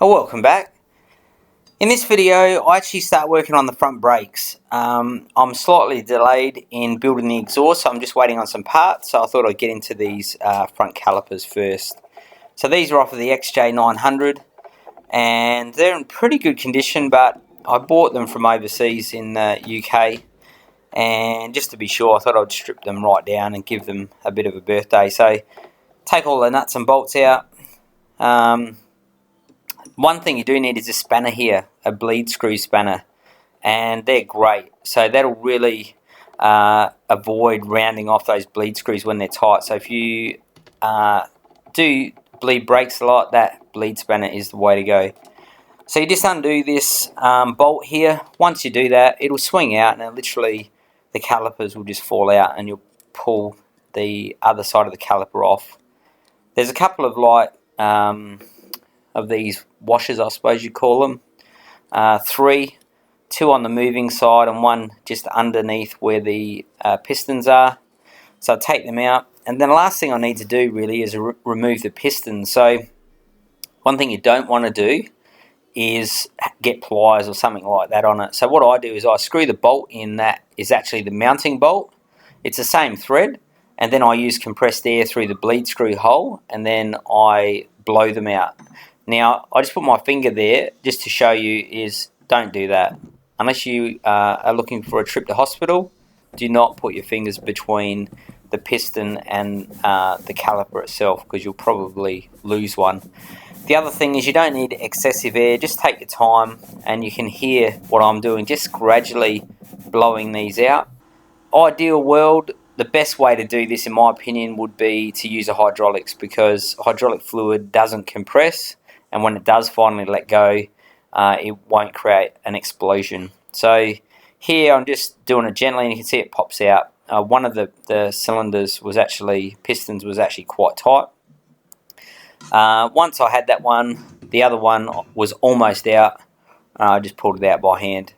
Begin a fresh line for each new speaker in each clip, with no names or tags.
Well, welcome back. In this video, I actually start working on the front brakes. I'm slightly delayed in building the exhaust, so I'm just waiting on some parts, so I thought I'd get into these front calipers first. So these are off of the XJ650, and they're in pretty good condition, but I bought them from overseas in the UK, and just to be sure, I thought I'd strip them right down and give them a bit of a birthday. So take all the nuts and bolts out. One thing you do need is a spanner here, a bleed screw spanner, and they're great. So that'll really avoid rounding off those bleed screws when they're tight. So if you do bleed brakes a lot, that bleed spanner is the way to go. So you just undo this bolt here. Once you do that, it'll swing out, and literally the calipers will just fall out, and you'll pull the other side of the caliper off. There's a couple of of these washers, I suppose you call them. Two on the moving side and one just underneath where the pistons are. So I'll take them out, and then the last thing I need to do really is remove the pistons. So one thing you don't want to do is get pliers or something like that on it. So what I do is I screw the bolt in that is actually the mounting bolt. It's the same thread, and then I use compressed air through the bleed screw hole, and then I blow them out. Now, I just put my finger there just to show you is don't do that. Unless you are looking for a trip to hospital, do not put your fingers between the piston and the caliper itself, because you'll probably lose one. The other thing is you don't need excessive air. Just take your time, and you can hear what I'm doing, just gradually blowing these out. Ideal world, the best way to do this in my opinion would be to use a hydraulics, because hydraulic fluid doesn't compress, and when it does finally let go, it won't create an explosion. So here I'm just doing it gently, and you can see it pops out. One of the cylinders was pistons was actually quite tight. Once I had that one, the other one was almost out. I just pulled it out by hand.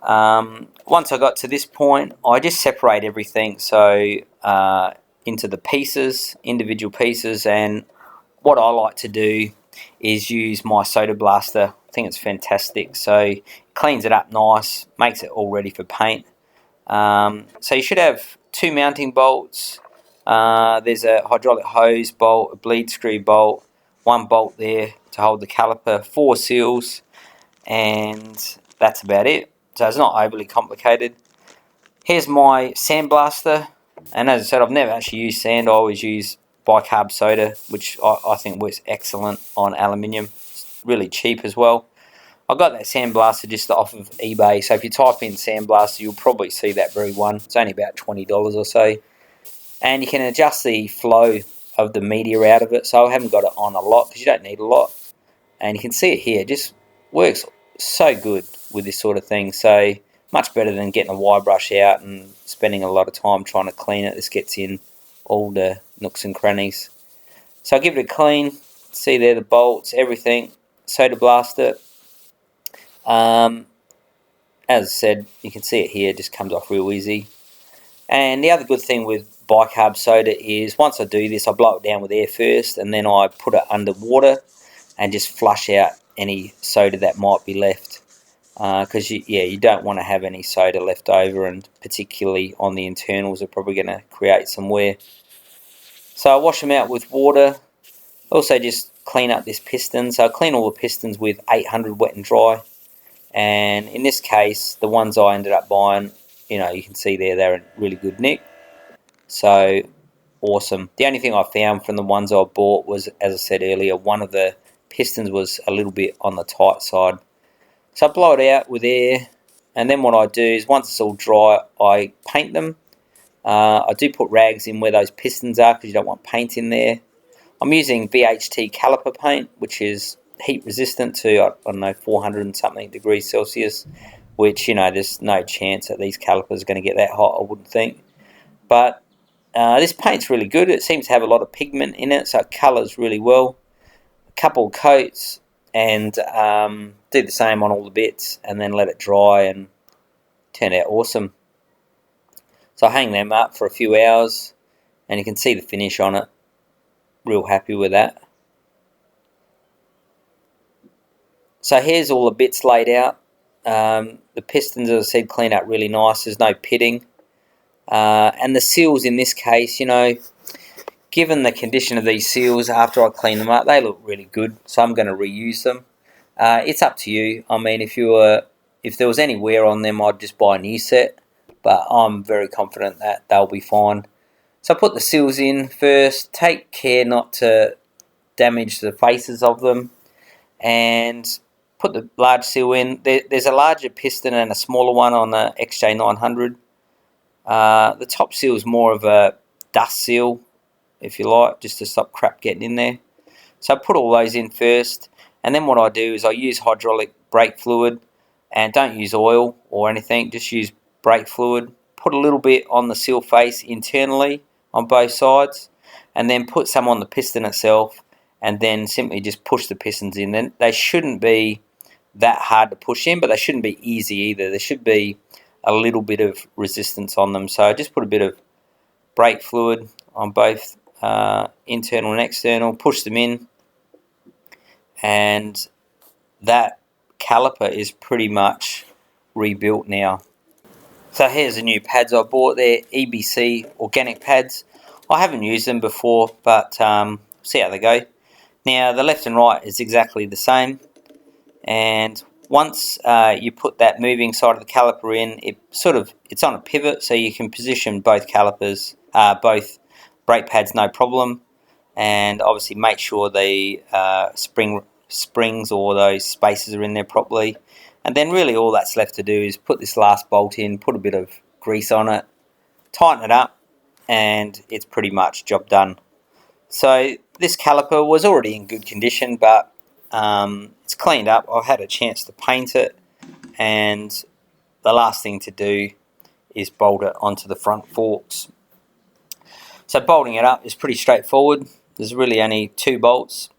Once I got to this point, I just separate everything into the pieces, individual pieces, and what I like to do is use my soda blaster. I think it's fantastic. So it cleans it up nice, makes it all ready for paint. So you should have two mounting bolts. There's a hydraulic hose bolt, a bleed screw bolt, one bolt there to hold the caliper, 4 seals, and that's about it. So it's not overly complicated. Here's my sandblaster, and as I said, I've never actually used sand. I always use bicarb soda, which I think works excellent on aluminium. It's really cheap as well. I got that sandblaster just off of eBay, so if you type in sandblaster, you'll probably see that very one. It's only about $20 or so, and you can adjust the flow of the media out of it. So I haven't got it on a lot because you don't need a lot, and you can see it here. It just works so good with this sort of thing. So much better than getting a wire brush out and spending a lot of time trying to clean it. This gets in all the nooks and crannies. So I'll give it a clean. See there the bolts, everything. Soda blast it. As I said, you can see it here, it just comes off real easy. And the other good thing with bicarb soda is once I do this, I blow it down with air first, and then I put it under water and just flush out any soda that might be left. Because you don't want to have any soda left over, and particularly on the internals are probably going to create some wear. So I wash them out with water. Also just clean up this piston. So I clean all the pistons with 800 wet and dry. And in this case, the ones I ended up buying, you can see there, they're in really good nick. So awesome. The only thing I found from the ones I bought was, as I said earlier, one of the pistons was a little bit on the tight side. So I blow it out with air, and then what I do is once it's all dry, I paint them. I do put rags in where those pistons are because you don't want paint in there. I'm using VHT caliper paint, which is heat resistant to, I don't know, 400 and something degrees Celsius, which, there's no chance that these calipers are going to get that hot, I wouldn't think. But this paint's really good. It seems to have a lot of pigment in it, so it colours really well. A couple of coats, and do the same on all the bits, and then let it dry, and turn out awesome. So I hang them up for a few hours, and you can see the finish on it. Real happy with that. So here's all the bits laid out. The pistons, as I said, clean out really nice. There's no pitting. And the seals in this case, you know, given the condition of these seals after I clean them up, they look really good. So I'm going to reuse them. It's up to you. I mean, if there was any wear on them, I'd just buy a new set. But I'm very confident that they'll be fine. So I put the seals in first. Take care not to damage the faces of them. And put the large seal in. There's a larger piston and a smaller one on the XJ900. The top seal is more of a dust seal, if you like, just to stop crap getting in there. So I put all those in first, and then what I do is I use hydraulic brake fluid, and don't use oil or anything, just use brake fluid. Put a little bit on the seal face internally on both sides, and then put some on the piston itself, and then simply just push the pistons in. Then they shouldn't be that hard to push in, but they shouldn't be easy either. There should be a little bit of resistance on them. So I just put a bit of brake fluid on both internal and external, push them in, and that caliper is pretty much rebuilt now. So here's the new pads I bought. They're EBC organic pads. I haven't used them before, but see how they go. Now the left and right is exactly the same, and once you put that moving side of the caliper in, it's on a pivot, so you can position both calipers, both brake pads, no problem. And obviously make sure the springs or those spaces are in there properly. And then really all that's left to do is put this last bolt in, put a bit of grease on it, tighten it up, and it's pretty much job done. So this caliper was already in good condition, but it's cleaned up. I've had a chance to paint it, and the last thing to do is bolt it onto the front forks. So bolting it up is pretty straightforward. There's really only 2 bolts.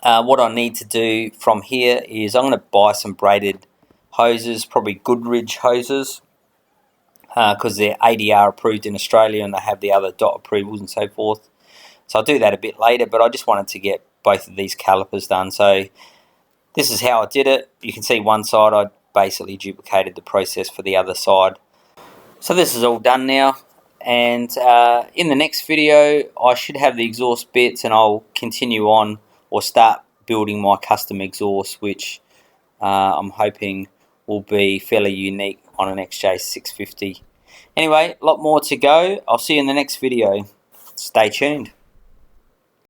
What I need to do from here is I'm going to buy some braided hoses, probably Goodrich hoses, because they're ADR approved in Australia and they have the other DOT approvals and so forth. So I'll do that a bit later, but I just wanted to get both of these calipers done. So this is how I did it. You can see one side, I basically duplicated the process for the other side. So this is all done now. And in the next video I should have the exhaust bits, and I'll continue on or start building my custom exhaust, which I'm hoping will be fairly unique on an XJ650. Anyway, a lot more to go. I'll see you in the next video. Stay tuned.